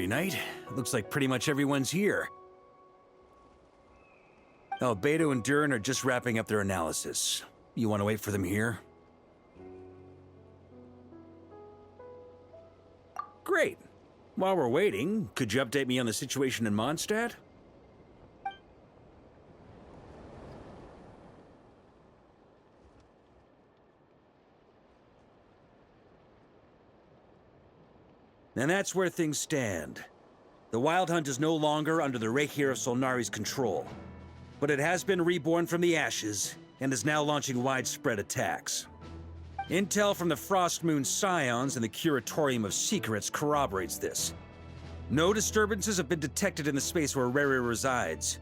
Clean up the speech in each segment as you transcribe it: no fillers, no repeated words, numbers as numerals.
Night. Looks like pretty much everyone's here. Oh, Beto and Durin are just wrapping up their analysis. You want to wait for them here? Great. While we're waiting, could you update me on the situation in Mondstadt? And that's where things stand. The Wild Hunt is no longer under the Reikir of Solnari's control, but it has been reborn from the ashes and is now launching widespread attacks. Intel from the Frostmoon Scions and the Curatorium of Secrets corroborates this. No disturbances have been detected in the space where Rere resides.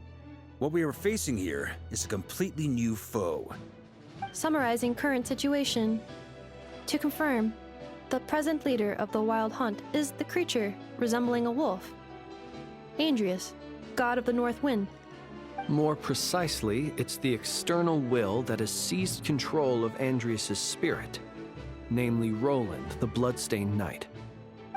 What we are facing here is a completely new foe. Summarizing current situation. To confirm, the present leader of the Wild Hunt is the creature resembling a wolf. Andrius, god of the North Wind. More precisely, it's the external will that has seized control of Andrius' spirit, namely Roland, the Bloodstained Knight.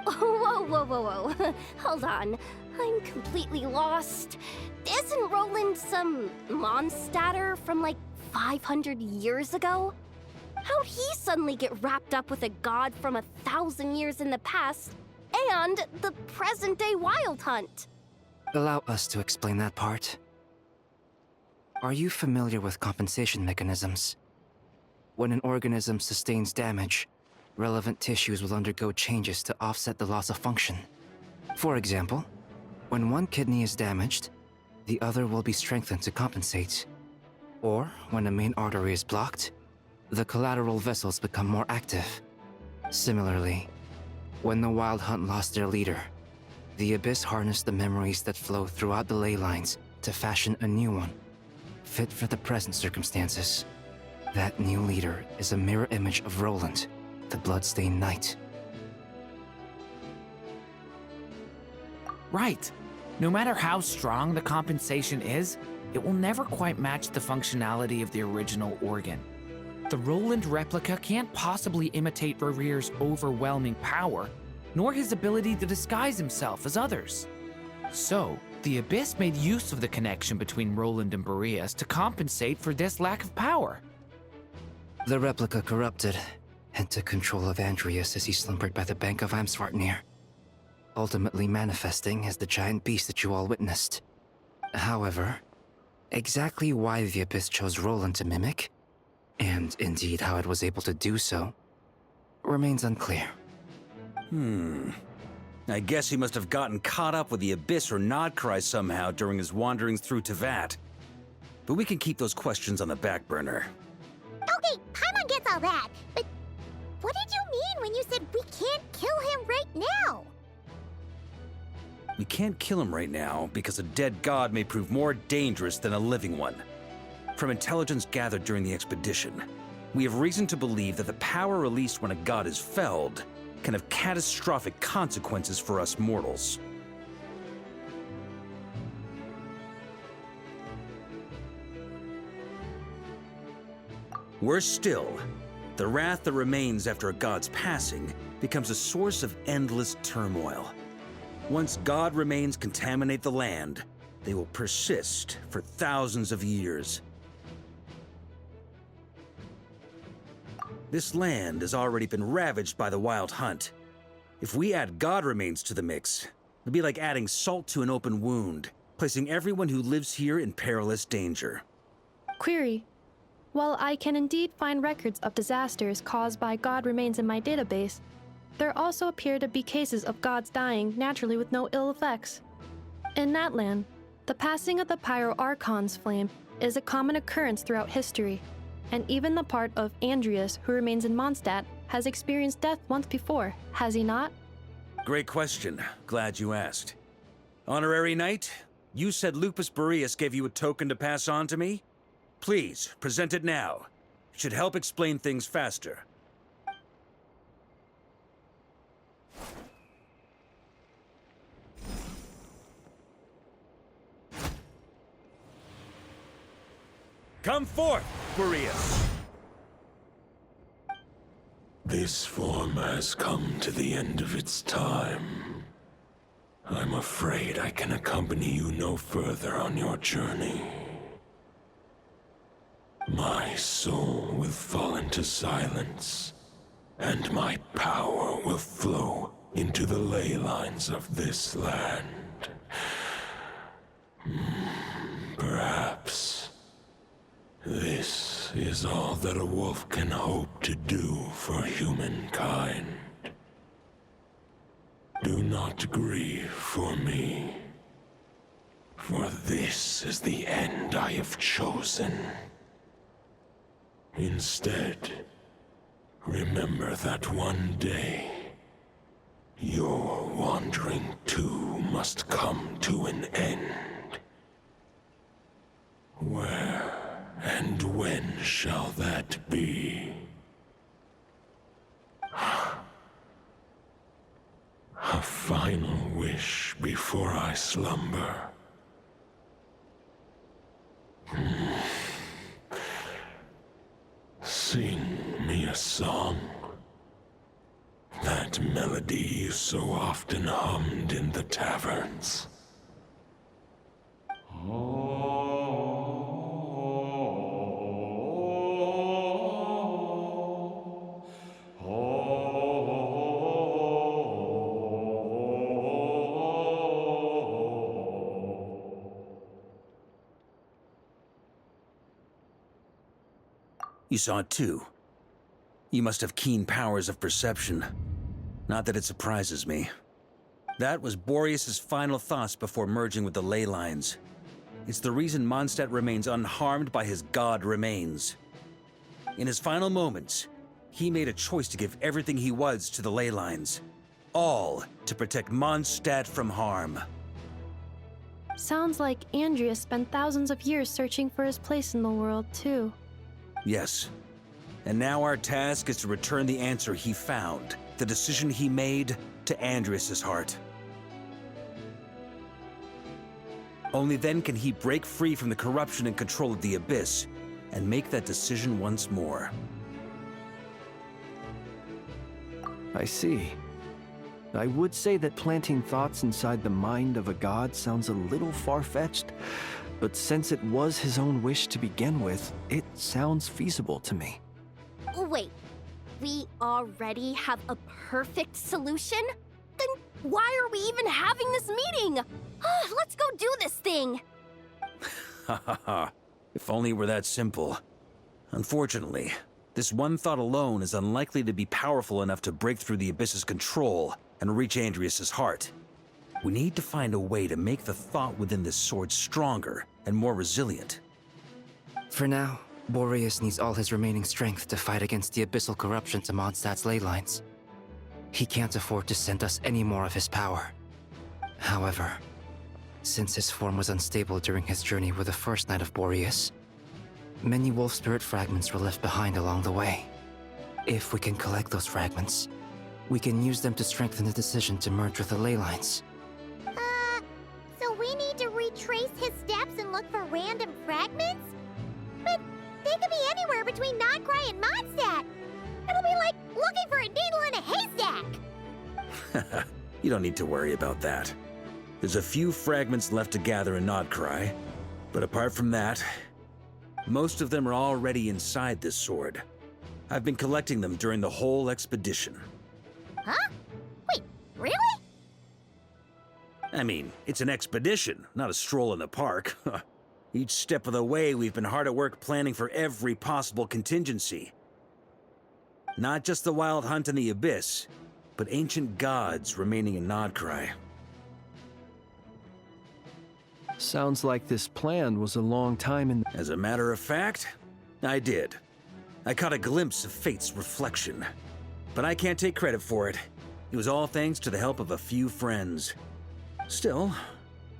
Whoa. Hold on. I'm completely lost. Isn't Roland some Mondstadter from like 500 years ago? How'd he suddenly get wrapped up with a god from 1,000 years in the past and the present-day Wild Hunt? Allow us to explain that part. Are you familiar with compensation mechanisms? When an organism sustains damage, relevant tissues will undergo changes to offset the loss of function. For example, when one kidney is damaged, the other will be strengthened to compensate. Or, when a main artery is blocked, the collateral vessels become more active. Similarly, when the Wild Hunt lost their leader, the Abyss harnessed the memories that flow throughout the ley lines to fashion a new one, fit for the present circumstances. That new leader is a mirror image of Roland, the Bloodstained Knight. Right. No matter how strong the compensation is, it will never quite match the functionality of the original organ. The Roland replica can't possibly imitate Rere's overwhelming power, nor his ability to disguise himself as others. So, the Abyss made use of the connection between Roland and BOREAS to compensate for this lack of power. The replica corrupted and took control of Andrius as he slumbered by the bank of Amsvartnir, ultimately manifesting as the giant beast that you all witnessed. However, exactly why the Abyss chose Roland to mimic, and indeed how it was able to do so, remains unclear. I guess he must have gotten caught up with the Abyss or Nodcry somehow during his wanderings through Teyvat. But we can keep those questions on the back burner. Okay, Paimon gets all that, but what did you mean when you said we can't kill him right now? We can't kill him right now because a dead god may prove more dangerous than a living one. From intelligence gathered during the expedition, we have reason to believe that the power released when a god is felled can have catastrophic consequences for us mortals. Worse still, the wrath that remains after a god's passing becomes a source of endless turmoil. Once god remains contaminate the land, they will persist for thousands of years. This land has already been ravaged by the Wild Hunt. If we add god remains to the mix, it'll be like adding salt to an open wound, placing everyone who lives here in perilous danger. Query. While I can indeed find records of disasters caused by god remains in my database, there also appear to be cases of gods dying naturally with no ill effects. In that land, the passing of the Pyro-Archon's flame is a common occurrence throughout history, and even the part of Andrius who remains in Mondstadt has experienced death once before, has he not? Great question. Glad you asked. Honorary Knight, you said Lupus BOREAS gave you a token to pass on to me? Please, present it now. It should help explain things faster. Come forth, BOREAS! This form has come to the end of its time. I'm afraid I can accompany you no further on your journey. My soul will fall into silence, and my power will flow into the ley lines of this land. Perhaps this is all that a wolf can hope to do for humankind. Do not grieve for me, for this is the end I have chosen. Instead, remember that one day, your wandering too must come to an end. Where and when shall that be? A final wish before I slumber. Sing me a song. That melody you so often hummed in the taverns. You saw it too. You must have keen powers of perception. Not that it surprises me. That was BOREAS' final thoughts before merging with the ley lines. It's the reason Mondstadt remains unharmed by his god remains. In his final moments, he made a choice to give everything he was to the ley lines. All to protect Mondstadt from harm. Sounds like Andreas spent thousands of years searching for his place in the world, too. Yes. And now our task is to return the answer he found, the decision he made, to Andreas' heart. Only then can he break free from the corruption and control of the Abyss, and make that decision once more. I see. I would say that planting thoughts inside the mind of a god sounds a little far-fetched, but since it was his own wish to begin with, it sounds feasible to me. Wait, we already have a perfect solution? Then why are we even having this meeting? Let's go do this thing! Ha ha ha. If only it were that simple. Unfortunately, this one thought alone is unlikely to be powerful enough to break through the Abyss's control and reach Andreas' heart. We need to find a way to make the thought within this sword stronger and more resilient. For now, BOREAS needs all his remaining strength to fight against the abyssal corruption to Mondstadt's ley lines. He can't afford to send us any more of his power. However, since his form was unstable during his journey with the first Knight of BOREAS, many wolf spirit fragments were left behind along the way. If we can collect those fragments, we can use them to strengthen the decision to merge with the ley lines. So we need to retrace his steps and look for random fragments? But they could be anywhere between Nodcry and Mondstadt. It'll be like looking for a needle in a haystack. You don't need to worry about that. There's a few fragments left to gather in Nodcry, but apart from that, most of them are already inside this sword. I've been collecting them during the whole expedition. Huh? Wait, really? I mean, it's an expedition, not a stroll in the park. Each step of the way, we've been hard at work planning for every possible contingency. Not just the Wild Hunt in the Abyss, but ancient gods remaining in Nodcry. Sounds like this plan was a long time in... As a matter of fact, I did. I caught a glimpse of fate's reflection. But I can't take credit for it. It was all thanks to the help of a few friends. Still,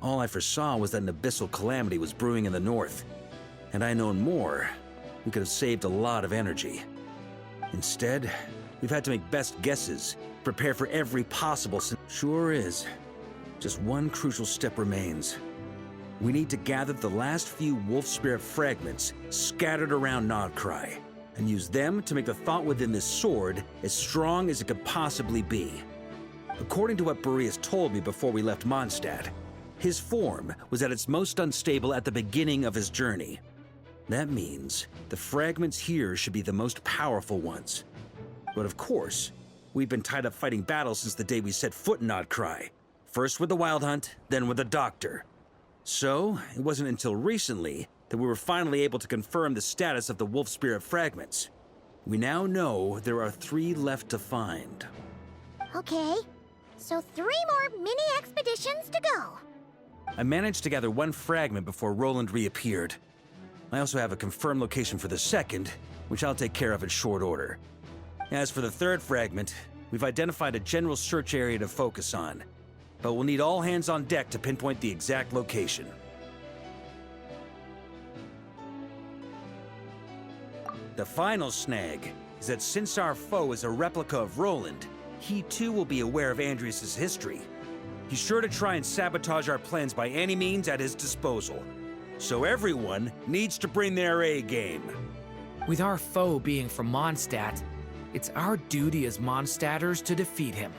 all I foresaw was that an abyssal calamity was brewing in the north. Had I known more, we could have saved a lot of energy. Instead, we've had to make best guesses, prepare for every possible Sure is. Just one crucial step remains. We need to gather the last few wolf spirit fragments scattered around Nodcry, and use them to make the thought within this sword as strong as it could possibly be. According to what BOREAS told me before we left Mondstadt, his form was at its most unstable at the beginning of his journey. That means the fragments here should be the most powerful ones. But of course, we've been tied up fighting battles since the day we set foot in Outcry. First with the Wild Hunt, then with the Doctor. So, it wasn't until recently that we were finally able to confirm the status of the Wolf Spirit fragments. We now know there are 3 left to find. Okay, so 3 more mini expeditions to go. I managed to gather 1 fragment before Roland reappeared. I also have a confirmed location for the second, which I'll take care of in short order. As for the 3rd fragment, we've identified a general search area to focus on, but we'll need all hands on deck to pinpoint the exact location. The final snag is that since our foe is a replica of Roland, he too will be aware of Andrias' history. He's sure to try and sabotage our plans by any means at his disposal. So everyone needs to bring their A game. With our foe being from Mondstadt, it's our duty as Mondstadters to defeat him.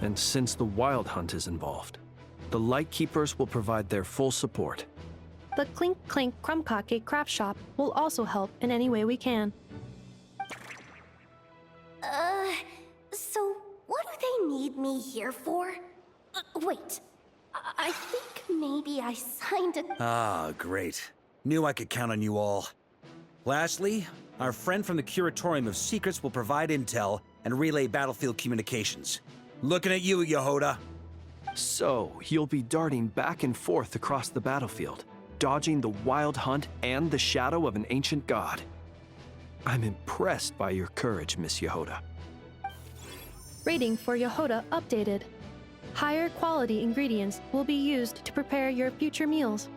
And since the Wild Hunt is involved, the Lightkeepers will provide their full support. The Clink Clink Krumkake craft shop will also help in any way we can. So what do they need me here for? Wait, I think maybe I signed a... Ah, great. Knew I could count on you all. Lastly, our friend from the Curatorium of Secrets will provide intel and relay battlefield communications. Looking at you, Yehoda. So, you'll be darting back and forth across the battlefield, dodging the Wild Hunt and the shadow of an ancient god. I'm impressed by your courage, Miss Yehoda. Rating for Yehoda updated. Higher quality ingredients will be used to prepare your future meals.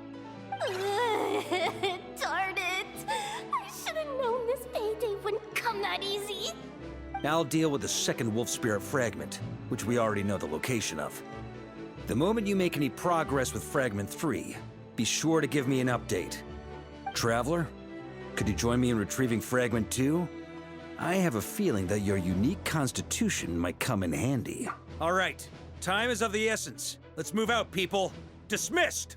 Darn it! I should have known this payday wouldn't come that easy. I'll deal with the second Wolf Spirit fragment, which we already know the location of. The moment you make any progress with Fragment 3, be sure to give me an update. Traveler, could you join me in retrieving Fragment 2? I have a feeling that your unique constitution might come in handy. All right, time is of the essence. Let's move out, people. Dismissed!